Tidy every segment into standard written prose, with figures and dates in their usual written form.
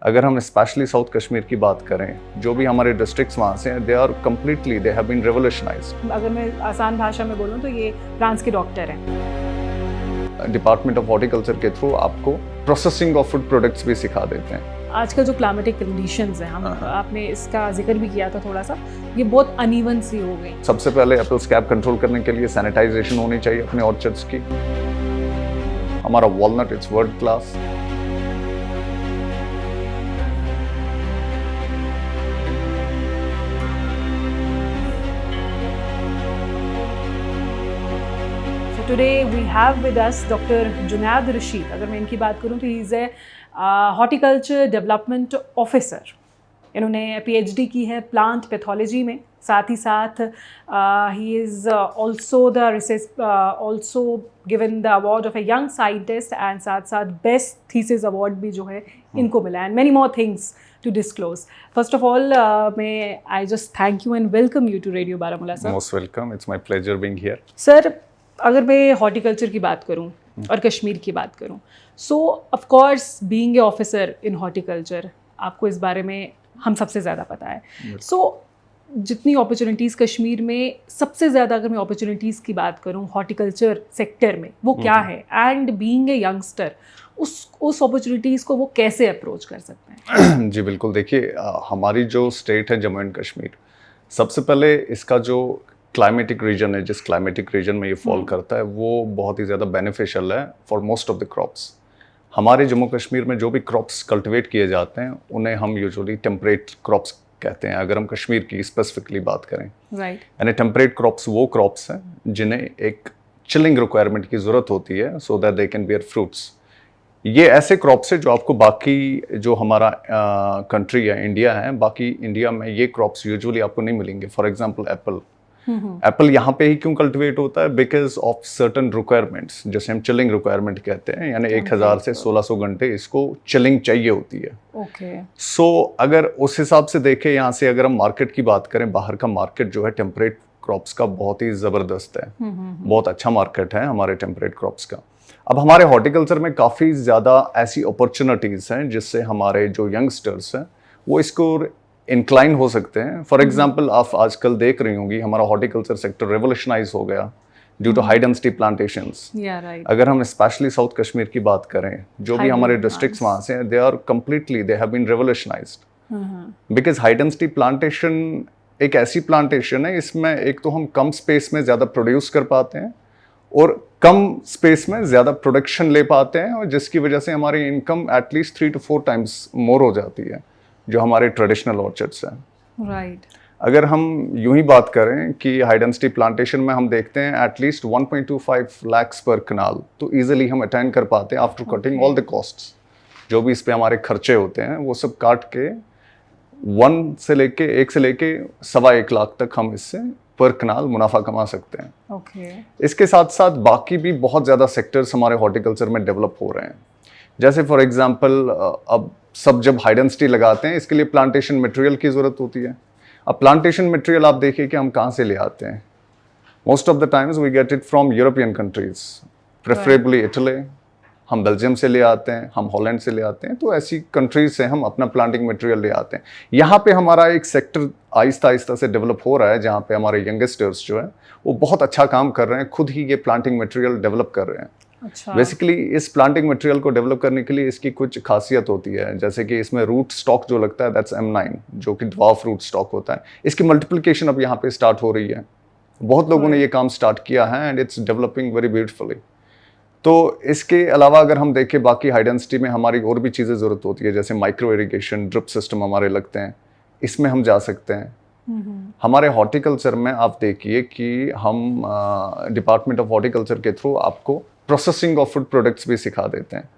अगर हम specially south Kashmir की बात करें, जो भी हमारे डिस्ट्रिक्ट्स वहाँ से हैं, they are completely they have been revolutionised. अगर मैं आसान भाषा में बोलूँ तो ये फ्रांस के डॉक्टर हैं। डिपार्टमेंट ऑफ हॉर्टिकल्चर के थ्रू आपको प्रोसेसिंग ऑफ फूड प्रोडक्ट्स भी सिखा देते हैं। आजकल जो क्लाइमेटिक कंडीशंस हैं, आपने इसका जिक्र भी किया था थोड़ा सा, ये बहुत अनइवन सी हो गई। सबसे पहले एप्पल स्कैब कंट्रोल करने के लिए सैनिटाइजेशन होनी चाहिए अपने ऑर्चर्ड्स की। हमारा walnut it's world class. Today we have with us Dr. Junaid Rashid. अगर मैं इनकी बात करूँ तो he is a horticulture development officer. इन्होंने PhD की है प्लांट पैथोलॉजी में, साथ ही साथ he is also the research also given the award of a young scientist and साथ साथ बेस्ट थीसिस अवार्ड भी जो है इनको मिला and many more things to disclose. First of all, may I just thank you and welcome you to Radio Baramulla, sir. Most welcome. It's my pleasure being here. Sir, अगर मैं horticulture की बात करूं और कश्मीर की बात करूं, सो of course being a officer in horticulture, आपको इस बारे में हम सबसे ज़्यादा पता है। सो जितनी अपॉर्चुनिटीज़ कश्मीर में, सबसे ज़्यादा अगर मैं अपॉर्चुनिटीज़ की बात करूं हॉर्टिकल्चर सेक्टर में, वो क्या है? एंड बीइंग ए यंगस्टर, उस अपॉर्चुनिटीज़ को वो कैसे अप्रोच कर सकते हैं? जी बिल्कुल, देखिए हमारी जो स्टेट है जम्मू एंड कश्मीर, सबसे पहले इसका जो क्लाइमेटिक रीजन है, जिस क्लाइमेटिक रीजन में ये फॉल करता है, वो बहुत ही ज़्यादा बेनिफिशियल है for most of the crops. हमारे जम्मू कश्मीर में जो भी क्रॉप्स कल्टिवेट किए जाते हैं उन्हें हम यूजुअली टेम्परेट क्रॉप्स कहते हैं, अगर हम कश्मीर की स्पेसिफिकली बात करें। राइट। यानी टेम्परेट क्रॉप्स वो क्रॉप्स हैं जिन्हें एक चिलिंग रिक्वायरमेंट की ज़रूरत होती है so that they can bear fruits. ये ऐसे क्रॉप्स है जो आपको बाकी जो हमारा कंट्री है, इंडिया है, बाकी इंडिया में ये क्रॉप्स यूजुअली आपको नहीं मिलेंगे। For example Apple. एप्पल यहाँ पे ही क्यों कल्टिवेट होता है? बिकॉज ऑफ सर्टन रिक्वायरमेंट्स, जैसे हम चिलिंग रिक्वायरमेंट कहते हैं, यानी 1000 से 1600 घंटे इसको चिलिंग चाहिए होती है। ओके। सो अगर उस हिसाब से देखें, यहाँ से अगर हम मार्केट की बात करें, बाहर का मार्केट जो है टेम्परेट क्रॉप्स का बहुत ही ज़बरदस्त है। बहुत अच्छा मार्केट है हमारे टेम्परेट क्रॉप्स का। अब हमारे हॉर्टिकल्चर में काफ़ी ज़्यादा ऐसी अपॉर्चुनिटीज़ हैं जिससे हमारे जो यंगस्टर्स हैं वो इसको इंक्लाइन हो सकते हैं। फॉर एग्जांपल, आप आजकल देख रही होंगी हमारा हॉर्टिकल्चर सेक्टर रेवोल्यूशनाइज हो गया due to high density plantations. अगर हम स्पेशली साउथ कश्मीर की बात करें, जो भी हमारे डिस्ट्रिक्ट्स वहाँ से हैं, they are completely they have been revolutionised because high density plantation एक ऐसी प्लांटेशन है, इसमें एक तो हम कम स्पेस में ज़्यादा प्रोड्यूस कर पाते हैं और कम स्पेस में ज़्यादा प्रोडक्शन ले पाते हैं, और जिसकी वजह से हमारी income at least 3 to 4 times more हो जाती है जो हमारे ट्रेडिशनल ऑर्चर्ड्स हैं। राइट। अगर हम यूं ही बात करें कि हाई डेंसिटी प्लांटेशन में हम देखते हैं एटलीस्ट 1.25 लाख्स पर कनाल तो ईजिली हम अटेंड कर पाते हैं after cutting all the costs. जो भी इस पे हमारे खर्चे होते हैं वो सब काट के 1 से लेके 1.25 लाख तक हम इससे पर कनाल मुनाफा कमा सकते हैं। ओके। इसके साथ साथ बाकी भी बहुत ज़्यादा सेक्टर्स हमारे हॉर्टिकल्चर में डेवलप हो रहे हैं। जैसे फॉर एग्जांपल, अब सब जब हाई डेंसिटी लगाते हैं इसके लिए प्लांटेशन मटेरियल की ज़रूरत होती है। अब प्लांटेशन मटेरियल आप देखिए कि हम कहाँ से ले आते हैं। Most of the times we get it from European countries, preferably Italy. हम बेल्जियम से ले आते हैं, हम हॉलैंड से ले आते हैं, तो ऐसी कंट्रीज से हम अपना प्लांटिंग मटेरियल ले आते हैं। यहाँ पे हमारा एक सेक्टर आहिस्ता आहिस्ता से डेवलप हो रहा है जहाँ पे हमारे यंगस्टर्स जो है वो बहुत अच्छा काम कर रहे हैं, खुद ही ये प्लांटिंग मटेरियल डेवलप कर रहे हैं। अच्छा। बेसिकली इस प्लांटिंग मटेरियल को डेवलप करने के लिए इसकी कुछ खासियत होती है, जैसे कि इसमें रूट स्टॉक जो लगता है दैट्स M9, जो कि ड्वार्फ रूट स्टॉक होता है। इसकी मल्टीप्लिकेशन अब यहाँ पे स्टार्ट हो रही है। बहुत लोगों ने ये काम स्टार्ट किया है and it's developing very beautifully. तो इसके अलावा अगर हम देखें बाकी हाई डेंसिटी में हमारी और भी चीज़ें ज़रूरत होती है, जैसे माइक्रो इरिगेशन, ड्रिप सिस्टम हमारे लगते हैं, इसमें हम जा सकते हैं। हमारे हॉर्टिकल्चर में आप देखिए कि हम डिपार्टमेंट ऑफ हॉर्टिकल्चर के थ्रू आपको प्रोसेसिंग ऑफ फूड प्रोडक्ट्स भी सिखा देते हैं,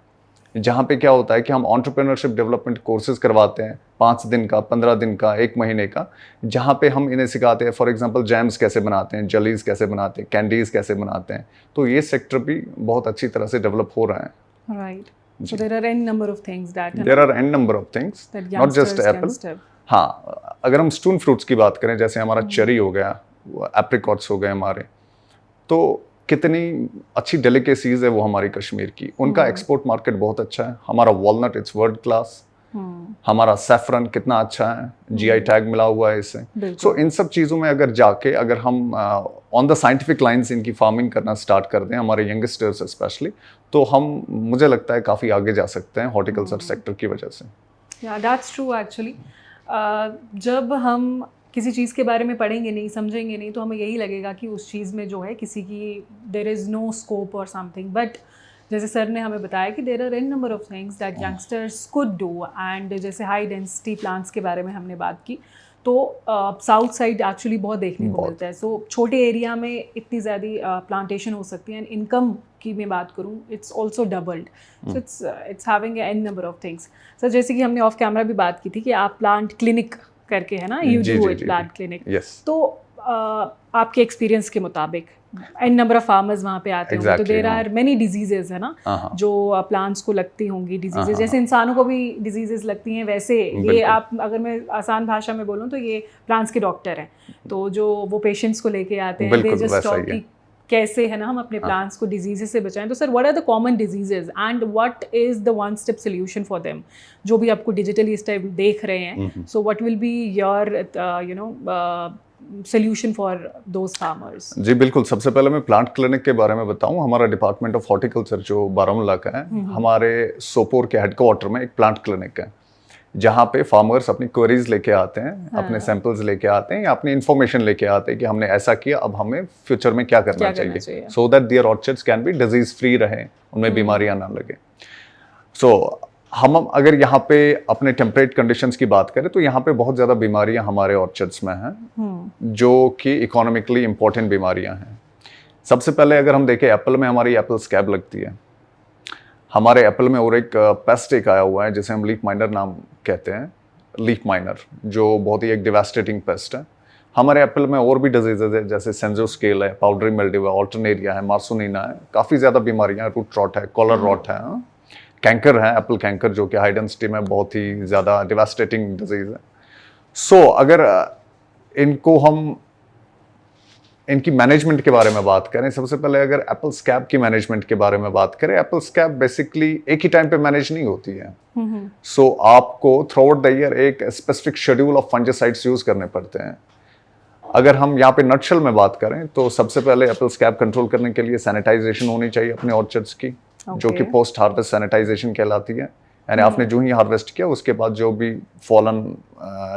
जहाँ पे क्या होता है कि हम एंटरप्रेन्योरशिप डेवलपमेंट कोर्सेज करवाते हैं 5 दिन का, 15 दिन का, 1 महीने का, जहाँ पे हम इन्हें सिखाते हैं फॉर एग्जांपल जैम्स कैसे बनाते हैं, जलीज कैसे बनाते हैं, कैंडीज कैसे बनाते हैं। तो ये सेक्टर भी बहुत अच्छी तरह से डेवलप हो रहा है। Right. So there are n number of things that not just apple। हाँ, अगर हम स्टून फ्रूट्स की बात करें, जैसे हमारा चेरी हो गया, एप्रिकॉट्स हो गए हमारे, तो कितनी अच्छी डेलिकेसीज है वो हमारी कश्मीर की। उनका एक्सपोर्ट मार्केट बहुत अच्छा है। हमारा वॉलनट इट्स वर्ल्ड क्लास। हमारा सैफरन कितना अच्छा है, जीआई टैग मिला हुआ है इसे। सो इन सब चीज़ों में अगर हम ऑन द साइंटिफिक लाइंस इनकी फार्मिंग करना स्टार्ट कर दें, हमारे यंगस्टर्स स्पेशली, तो हम, मुझे लगता है, काफ़ी आगे जा सकते हैं हॉर्टिकल्चर सेक्टर की वजह से। या दैट्स ट्रू एक्चुअली। जब हम किसी चीज़ के बारे में पढ़ेंगे नहीं, समझेंगे नहीं, तो हमें यही लगेगा कि उस चीज़ में जो है किसी की देयर इज़ नो स्कोप और समथिंग। बट जैसे सर ने हमें बताया कि there are an number of things that youngsters could do. And जैसे हाई डेंसिटी प्लांट्स के बारे में हमने बात की, तो साउथ साइड एक्चुअली बहुत देखने को मिलता है। सो छोटे एरिया में इतनी ज़्यादा प्लांटेशन हो सकती है। एंड इनकम की मैं बात करूँ, it's also doubled. So it's having an number of things. Sir जैसे कि हमने ऑफ कैमरा भी बात की थी कि आप प्लांट क्लिनिक करके, है ना, you do it, plant clinic. तो आपके एक्सपीरियंस के मुताबिक एन नंबर ऑफ फार्मर्स वहाँ पे आते होंगे, तो देर आर मेनी डिजीजेज, है ना, जो प्लांट्स को लगती होंगी डिजीजेज। जैसे इंसानों को भी डिजीजेज लगती हैं, वैसे ये आप, अगर मैं आसान भाषा में बोलूँ तो ये प्लांट्स के डॉक्टर हैं। तो जो वो पेशेंट्स को लेके आते हैं, दे जस्ट टॉक कि कैसे, है ना, हम अपने प्लांट्स को डिजीजेस से बचाएं। तो sir, what are the common diseases and what is the one step solution for them, जो भी आपको डिजिटली इस टाइम देख रहे हैं? So what will be your solution for those farmers? जी बिल्कुल, सबसे पहले मैं प्लांट क्लिनिक के बारे में बताऊं। हमारा डिपार्टमेंट ऑफ हॉर्टिकल्चर जो बारामूला का है, हमारे सोपोर के हेडक्वार्टर में एक प्लांट क्लिनिक है, जहाँ पे फार्मर्स अपनी क्वेरीज लेके आते हैं, अपने सैंपल्स लेके आते हैं या अपनी इन्फॉर्मेशन लेके आते हैं कि हमने ऐसा किया, अब हमें फ्यूचर में क्या करना चाहिए, so that their orchards can be disease free रहे, उनमें बीमारियां ना लगे। सो हम अगर यहाँ पे अपने टेम्परेट कंडीशंस की बात करें, तो यहाँ पे बहुत ज़्यादा बीमारियां हमारे ऑर्चर्ड्स में हैं, जो कि इकोनॉमिकली इंपॉर्टेंट बीमारियां हैं। सबसे पहले अगर हम देखें, एप्पल में हमारी एप्पल स्कैब लगती है। हमारे एप्पल में और एक पेस्ट एक आया हुआ है जिसे हम लीफ माइनर नाम कहते हैं, लीफ माइनर, जो बहुत ही एक डिवास्टेटिंग पेस्ट है। हमारे एप्पल में और भी डिजीजेज है, जैसे सेंजोस्केल है, पाउडरी मिल्ड्यू है, ऑल्टरनेरिया है, मार्सोनिना है, काफ़ी ज़्यादा बीमारियां, रूट रॉट है, कॉलर रॉट है, कैंकर है, एप्पल कैंकर, जो कि हाई डेंसिटी में बहुत ही ज़्यादा डिवास्टेटिंग डिजीज है। सो अगर इनकी मैनेजमेंट के बारे में बात करें, सबसे पहले अगर एप्पल स्कैब की मैनेजमेंट के बारे में बात करें, एप्पल स्कैब बेसिकली एक ही टाइम पे मैनेज नहीं होती है। सो आपको थ्रू आउट द ईयर एक specific schedule of fungicides use करने पड़ते हैं। अगर हम यहाँ पे नटशेल में बात करें, तो सबसे पहले एप्पल स्कैब कंट्रोल करने के लिए सैनिटाइजेशन होनी चाहिए अपने ऑर्चर्ड्स की, जो कि पोस्ट हार्वेस्ट सैनिटाइजेशन कहलाती है। यानी आपने जो ही हार्वेस्ट किया, उसके बाद जो भी फॉलन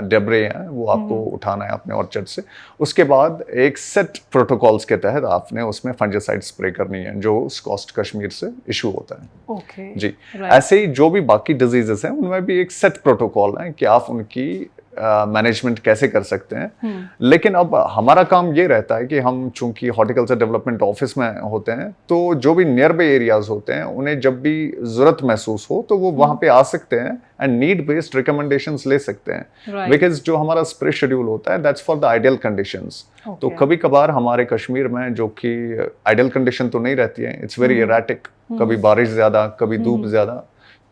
डेब्रे हैं वो आपको उठाना है अपने ऑर्चर्ड से। उसके बाद एक सेट प्रोटोकॉल्स के तहत आपने उसमें फंजिसाइड स्प्रे करनी है, जो स्कॉस्ट कश्मीर से इशू होता है। जी, ऐसे ही जो भी बाकी डिजीजेस हैं, उनमें भी एक सेट प्रोटोकॉल है कि आप उनकी मैनेजमेंट कैसे कर सकते हैं। लेकिन अब हमारा काम ये रहता है कि हम चूंकि हॉर्टिकल्चर डेवलपमेंट ऑफिस में होते हैं, तो जो भी नियर बाय एरियाज होते हैं, उन्हें जब भी जरूरत महसूस हो तो वो वहां पे आ सकते हैं एंड नीड बेस्ड रिकमेंडेशंस ले सकते हैं। बिकॉज जो हमारा स्प्रे शेड्यूल होता है, that's for the ideal conditions. तो कभी कभार हमारे कश्मीर में, जो कि आइडियल कंडीशन तो नहीं रहती है, इट्स वेरी एराटिक, कभी बारिश ज्यादा, कभी धूप ज्यादा,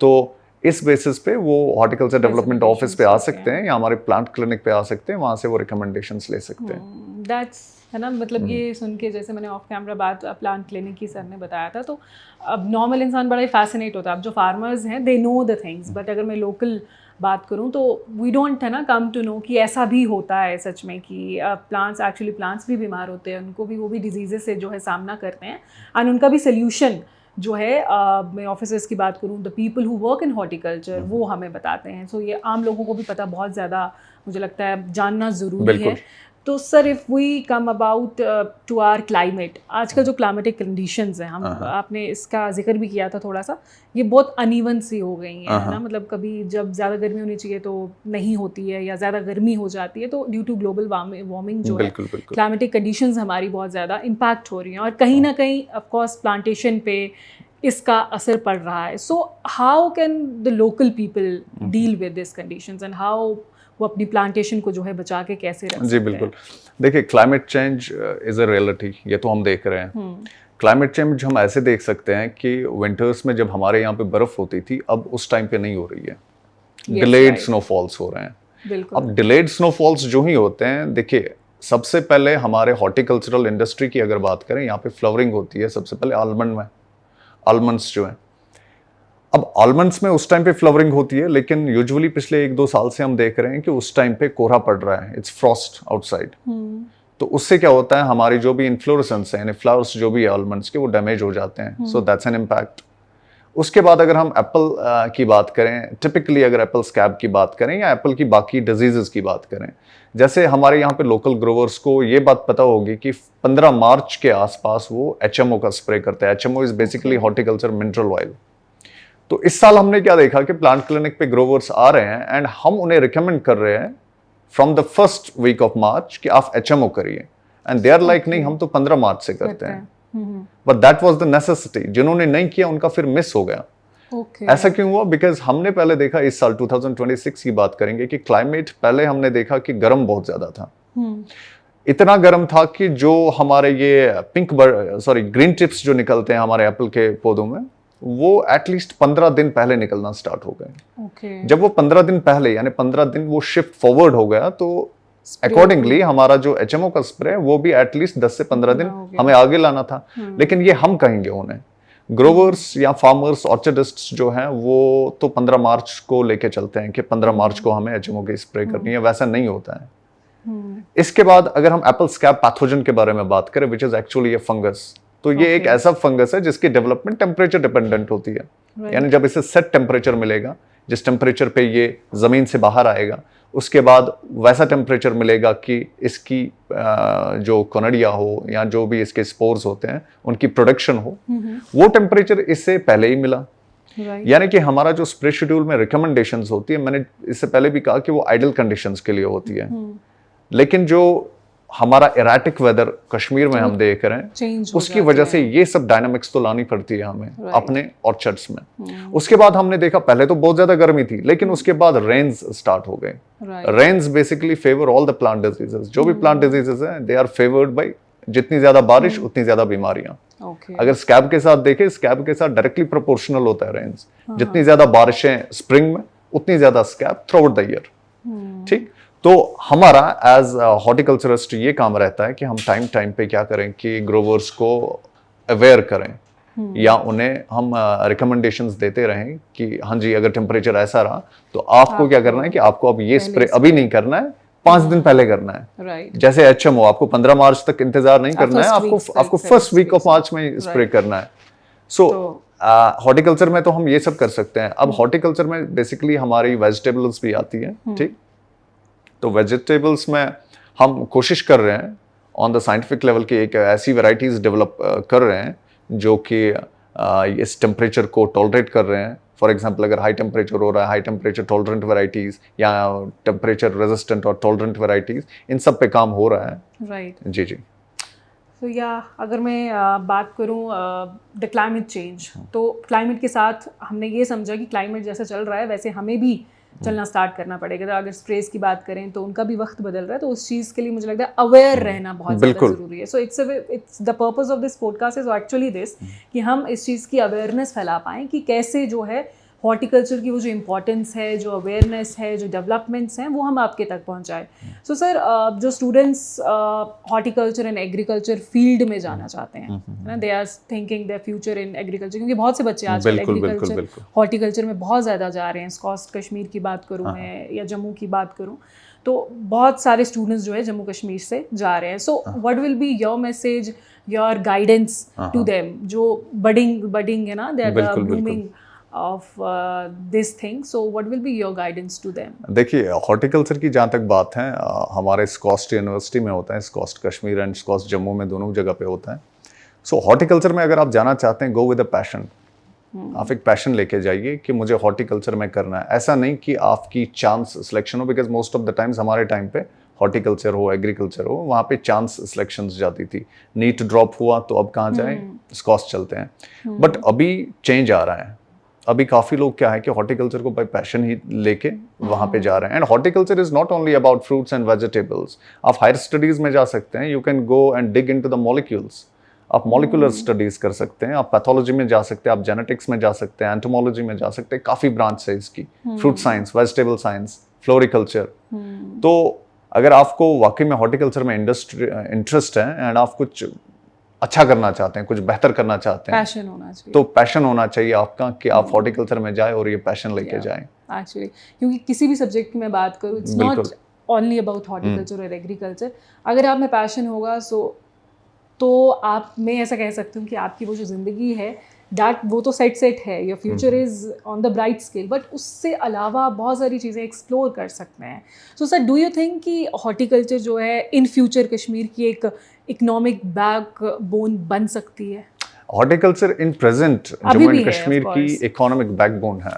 तो इस बेसिस पे वो हॉर्टिकल्चर डेवलपमेंट ऑफिस पे आ सकते हैं या हमारे प्लांट क्लिनिक पे आ सकते हैं, वहाँ से वो रिकमेंडेशंस ले सकते हैं। दैट्स, है ना, मतलब ये सुन के, जैसे मैंने ऑफ कैमरा बात प्लांट क्लिनिक की सर ने बताया था, तो अब नॉर्मल इंसान बड़ा ही फैसिनेट होता है। अब जो फार्मर्स हैं, they know the things, but अगर मैं लोकल बात करूं तो वी डोंट, है ना, कम टू नो कि ऐसा भी होता है सच में कि प्लांट्स भी बीमार होते हैं, उनको भी, वो भी डिजीजेस से जो है सामना करते हैं, एंड उनका भी सोल्यूशन जो है, मैं ऑफिसर्स की बात करूं, the people who work in horticulture, वो हमें बताते हैं। सो ये आम लोगों को भी पता बहुत ज़्यादा, मुझे लगता है, जानना ज़रूरी है। तो sir, if we come about to our climate, आजकल जो क्लाइमेटिक कंडीशंस हैं, आपने इसका जिक्र भी किया था थोड़ा सा, ये बहुत अनइवन सी हो गई हैं, है ना, मतलब कभी जब ज़्यादा गर्मी होनी चाहिए तो नहीं होती है, या ज़्यादा गर्मी हो जाती है, तो ड्यू टू ग्लोबल वार्मिंग जो है, क्लाइमेटिक कंडीशंस हमारी बहुत ज़्यादा इम्पैक्ट हो रही हैं, और कहीं ना कहीं ऑफकोर्स प्लांटेशन पे इसका असर पड़ रहा है। So how can the local people deal with this conditions, and how वो अपनी प्लांटेशन को जो है बचा के कैसे रख सकते हैं? जी बिल्कुल, देखिए, climate change is a reality, ये तो हम देख रहे हैं। क्लाइमेट चेंज हम ऐसे देख सकते हैं कि विंटर्स में जब हमारे यहाँ पे बर्फ होती थी, अब उस टाइम पे नहीं हो रही है, डिलेड स्नोफॉल्स हो रहे हैं। अब डिलेड स्नोफॉल्स जो ही होते हैं, देखिए, सबसे पहले हमारे हॉर्टिकल्चरल इंडस्ट्री की अगर बात करें, यहाँ पे फ्लावरिंग होती है सबसे पहले आलमंड में, आलमंड्स जो हैं, अब आलमंड्स में उस टाइम पे फ्लावरिंग होती है, लेकिन यूजुअली पिछले 1-2 साल से हम देख रहे हैं कि उस टाइम पे कोहरा पड़ रहा है, इट्स फ्रॉस्ट आउटसाइड। तो उससे क्या होता है, हमारी जो भी इन्फ्लोरेसेंस है, यानी फ्लावर्स जो भी है आलमंड्स के, वो डैमेज हो जाते हैं। So that's an impact. उसके बाद अगर हम एप्पल की बात करें, टिपिकली अगर एप्पल स्कैब की बात करें या एप्पल की बाकी डिजीजेस की बात करें, जैसे हमारे यहाँ पे लोकल ग्रोवर्स को ये बात पता होगी कि 15 मार्च के आसपास वो HMO का स्प्रे करते हैं। HMO is basically horticulture mineral oil. तो इस साल हमने क्या देखा कि प्लांट क्लिनिक पे ग्रोवर्स आ रहे हैं एंड हम उन्हें रिकमेंड कर रहे हैं from the first week of March कि आप HMO करिए, एंड दे आर लाइक नहीं, हम तो 15 मार्च से करते हैं। But that was the necessity. जिन्होंने नहीं किया उनका फिर मिस हो गया। ऐसा क्यों हुआ? बिकॉज हमने पहले देखा, इस साल 2026 की बात करेंगे, कि क्लाइमेट पहले हमने देखा कि गर्म बहुत ज्यादा था। इतना गर्म था कि जो हमारे ये ग्रीन टिप्स जो निकलते हैं हमारे एप्पल के पौधों में, वो एटलीस्ट 15 दिन पहले निकलना स्टार्ट हो गए। जब वो 15 दिन पहले, यानी 15 दिन वो शिफ्ट फॉरवर्ड हो गया, तो अकॉर्डिंगली हमारा जो HMO का स्प्रे है वो भी एटलीस्ट 10 से 15 दिन हमें आगे लाना था। लेकिन ये हम कहेंगे उन्हें, ग्रोवर्स या फार्मर्स, ऑर्चर्डिस्ट्स जो हैं, वो तो 15 मार्च को लेके चलते हैं कि 15 मार्च को हमें HMO की स्प्रे करनी है। वैसा नहीं होता है। इसके बाद अगर हम एप्पल स्कैब पैथोजन के बारे में बात करें, which is actually A fungus, तो ये एक ऐसा फंगस है जिसकी डेवलपमेंट टेम्परेचर डिपेंडेंट होती है। यानी जब इसे सेट टेम्परेचर मिलेगा, जिस टेम्परेचर पे ये जमीन से बाहर आएगा, उसके बाद वैसा टेम्परेचर मिलेगा कि इसकी जो कोनडिया हो या जो भी इसके स्पोर्स होते हैं उनकी प्रोडक्शन हो, वो टेम्परेचर इससे पहले ही मिला। यानी कि हमारा जो स्प्रे शेड्यूल में रिकमेंडेशंस होती है, मैंने इससे पहले भी कहा कि वो आइडल कंडीशंस के लिए होती है। लेकिन जो हमारा एराटिक वेदर कश्मीर में हम देख रहे हैं, उसकी वजह से ये सब डायनामिक्स तो लानी पड़ती है हमें अपने ऑर्चर्ड्स में। उसके बाद हमने देखा, पहले तो बहुत ज्यादा गर्मी थी, लेकिन उसके बाद रेन्स स्टार्ट हो गए। Rains basically favour all the plant diseases. जो भी प्लांट डिजीजेस हैं, दे आर फेवर्ड बाय जितनी ज्यादा बारिश उतनी ज्यादा बीमारियां। अगर स्कैब के साथ देखें, स्कैब के साथ डायरेक्टली प्रोपोर्शनल होता है रेन्स। जितनी ज्यादा बारिशें स्प्रिंग में, उतनी ज्यादा scab through out the year. ठीक, तो हमारा एज हॉर्टिकल्चरिस्ट ये काम रहता है कि हम टाइम टाइम पे क्या करें कि ग्रोवर्स को अवेयर करें, या उन्हें हम रिकमेंडेशंस देते रहें कि हाँ जी, अगर टेम्परेचर ऐसा रहा तो आपको क्या करना है कि आपको अब ये स्प्रे अभी नहीं करना है, 5 दिन पहले करना है। जैसे HMO आपको 15 मार्च तक इंतजार नहीं करना है, आपको फर्स्ट वीक ऑफ मार्च में स्प्रे करना है। सो हॉर्टिकल्चर में तो हम ये सब कर सकते हैं। अब हॉर्टिकल्चर में बेसिकली हमारी वेजिटेबल्स भी आती है। ठीक, तो वेजिटेबल्स में हम कोशिश कर रहे हैं ऑन द साइंटिफिक लेवल की एक ऐसी वैरायटीज डेवलप कर रहे हैं जो कि इस टेम्परेचर को टॉलरेट कर रहे हैं। फॉर एग्जांपल, अगर हाई टेम्परेचर हो रहा है, हाई टेम्परेचर टॉलरेंट वैरायटीज या टेम्परेचर रेजिस्टेंट और टॉलरेंट वैरायटीज, इन सब पे काम हो रहा है। राइट, जी जी। तो या अगर मैं बात करूं द क्लाइमेट चेंज, तो क्लाइमेट के साथ हमने ये समझा कि क्लाइमेट जैसा चल रहा है वैसे हमें भी चलना स्टार्ट करना पड़ेगा। तो अगर स्प्रेस की बात करें तो उनका भी वक्त बदल रहा है, तो उस चीज़ के लिए मुझे लगता है अवेयर रहना बहुत ज़्यादा ज़रूरी है। So it's the purpose of this podcast is actually this, कि हम इस चीज़ की अवेयरनेस फैला पाएँ कि कैसे जो है हॉर्टिकल्चर की वो जो इम्पोर्टेंस है, जो अवेयरनेस है, जो डेवलपमेंट्स हैं, वो हम आपके तक पहुंचाएं। सो सर, जो students horticulture and agriculture field में जाना चाहते हैं ना, they are thinking their future in agriculture, क्योंकि बहुत से बच्चे आजकल एग्रीकल्चर हॉर्टिकल्चर में बहुत ज़्यादा जा रहे हैं। स्कॉस्ट कश्मीर की बात करूँ मैं या जम्मू की बात करूँ, तो बहुत सारे स्टूडेंट्स जो है जम्मू कश्मीर से जा रहे हैं। So what will be your message, your guidance to them, जो बडिंग है ना, they are blooming of this thing, so what will be your guidance to them? देखिए, हॉर्टिकल्चर की जहाँ तक बात है, हमारे स्कॉस्ट यूनिवर्सिटी में होता है, स्कॉस्ट कश्मीर एंड स्कॉस्ट जम्मू में, दोनों जगह पे होता है। सो हॉर्टिकल्चर में अगर आप जाना चाहते हैं, गो विद अ पैशन। आप एक पैशन लेके जाइए कि मुझे हॉर्टिकल्चर में करना है। ऐसा नहीं कि आपकी चांस सिलेक्शन हो, because most of the times हमारे टाइम पे हॉर्टिकल्चर हो, एग्रीकल्चर हो, वहाँ पे चांस सिलेक्शंस जाती थी। नीट ड्रॉप हुआ तो अब कहाँ जाए, स्कॉस्ट चलते हैं। बट अभी चेंज आ रहा है। अभी काफ़ी लोग क्या है कि हॉर्टिकल्चर को बाय पैशन ही लेके वहाँ पे जा रहे हैं। And horticulture is not only about fruits and vegetables. आप हायर स्टडीज़ में जा सकते हैं, you can go and dig into the molecules. आप मॉलिकुलर स्टडीज कर सकते हैं, आप पैथोलॉजी में जा सकते हैं, आप जेनेटिक्स में जा सकते हैं, एंटोमोलॉजी में जा सकते हैं। काफ़ी ब्रांच है इसकी, fruit science, vegetable science, floriculture. तो अगर आपको वाकई में हॉर्टिकल्चर में इंटरेस्ट है एंड आप कुछ अच्छा करना चाहते हैं, कुछ बेहतर करना चाहते हैं, पैशन होना चाहिए। तो पैशन होना चाहिए आपका कि आप हॉर्टिकल्चर में जाए और ये पैशन लेके जाएं। एक्चुअली क्योंकि किसी भी सब्जेक्ट की मैं बात करूँ, it's not only about horticulture और एग्रीकल्चर। अगर आप में पैशन होगा तो आप, मैं ऐसा कह सकती हूँ कि आपकी वो जो ज़िंदगी है वो तो सेट है, your future is on the bright scale, but उससे अलावा आप बहुत सारी चीज़ें एक्सप्लोर कर सकते हैं। So sir, do you think कि हॉर्टिकल्चर जो है इन फ्यूचर कश्मीर की एक इकोनॉमिक बैकबोन बन सकती है? Horticulture in present Jammu and Kashmir की इकोनॉमिक बैकबोन है।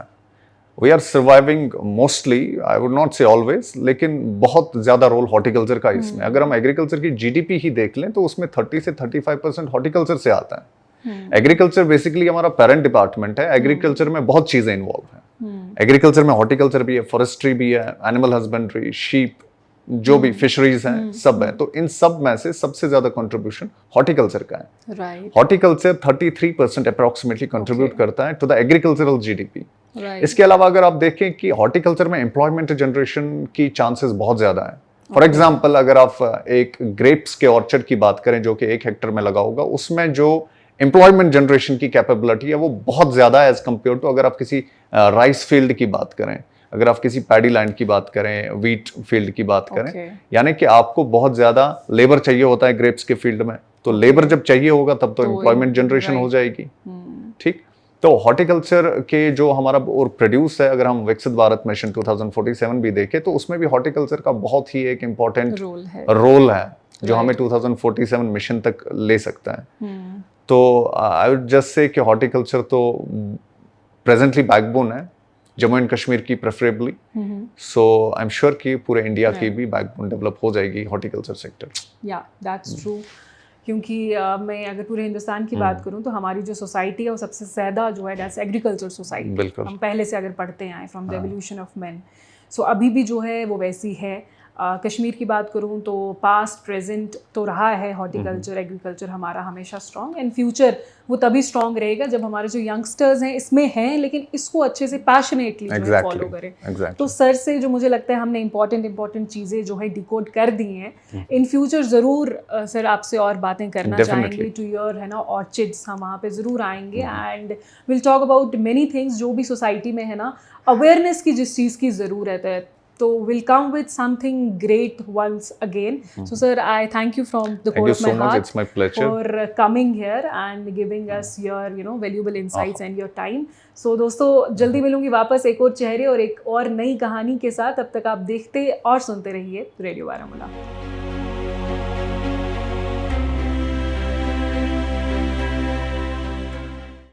We are surviving mostly, I would not say always, लेकिन बहुत ज़्यादा रोल हॉर्टिकल्चर का इसमें। अगर हम एग्रीकल्चर की जीडीपी ही देख लें तो उसमें 30 से 35% हॉर्टिकल्चर से आता है। एग्रीकल्चर बेसिकली हमारा पेरेंट डिपार्टमेंट है। एग्रीकल्चर में बहुत चीज़ें इन्वॉल्व हैं। एग्रीकल्चर में हॉर्टिकल्चर भी है, फॉरेस्ट्री भी है, एनिमल हस्बेंड्री, शीप, जो भी फिशरीज हैं, सब है। तो इन सब में से सबसे ज्यादा कंट्रीब्यूशन हॉर्टिकल्चर का है। हॉर्टिकल्चर 33% अप्रोक्सीमेटली कंट्रीब्यूट करता है टू द एग्रीकल्चरल जीडीपी। इसके अलावा अगर आप देखें कि हॉर्टिकल्चर में एम्प्लॉयमेंट जनरेशन की चांसेस बहुत ज्यादा है। फॉर एग्जाम्पल, अगर आप एक ग्रेप्स के ऑर्चर्ड की बात करें जो कि 1 हेक्टर में लगा होगा, उसमें जो एम्प्लॉयमेंट जनरेशन की कैपेबिलिटी है वो बहुत ज्यादा है एज कम्पेयर टू अगर आप किसी राइस फील्ड की बात करें, अगर आप किसी पैडी लैंड की बात करें, वीट फील्ड की बात करें। यानी कि आपको बहुत ज्यादा लेबर चाहिए होता है ग्रेप्स के फील्ड में। तो लेबर जब चाहिए होगा तब तो एम्प्लॉयमेंट जनरेशन हो जाएगी। ठीक, तो हॉर्टिकल्चर के जो हमारा और प्रोड्यूस है, अगर हम विकसित भारत मिशन 2047 भी देखें तो उसमें भी हॉर्टिकल्चर का बहुत ही एक इम्पॉर्टेंट रोल है जो हमें 2047 मिशन तक ले सकता है। तो आई वुड जस्ट से कि हॉर्टिकल्चर तो प्रेजेंटली बैकबोन है जम्मू एंड कश्मीर की preferably. So I am sure कि पूरे इंडिया की भी बैकबोन डेवलप हो जाएगी हॉर्टिकल्चर सेक्टर। या दैट्स ट्रू, क्योंकि मैं अगर पूरे हिंदुस्तान की बात करूं तो हमारी जो सोसाइटी है वो सबसे ज़्यादा जो है दैट्स एग्रीकल्चर सोसाइटी। हम पहले से अगर पढ़ते आए from the evolution of man, so अभी भी जो है वो वैसी है। कश्मीर की बात करूं तो पास्ट प्रेजेंट तो रहा है हॉर्टिकल्चर, एग्रीकल्चर हमारा हमेशा स्ट्रॉन्ग, एंड फ्यूचर वो तभी स्ट्रॉन्ग रहेगा जब हमारे जो यंगस्टर्स हैं इसमें हैं लेकिन इसको अच्छे से पैशनेटली फॉलो करें। तो सर से जो मुझे लगता है हमने इंपॉर्टेंट चीज़ें जो है डिकोड कर दी हैं। इन फ्यूचर ज़रूर सर आपसे और बातें करना चाहेंगे टू योर, है ना, ऑर्चिड्स, हम वहाँ पे ज़रूर आएंगे and will talk about many things जो भी सोसाइटी में है ना अवेयरनेस की जिस चीज़ की ज़रूरत है। So we'll come with something great once again. So sir, I thank you from the core of my heart. It's my pleasure for coming here and giving us your, you know, valuable insights and your time. So दोस्तों, जल्दी मिलूंगी वापस एक और चेहरे और एक और नई कहानी के साथ। तब तक आप देखते और सुनते रहिए रेडियो बारामूला।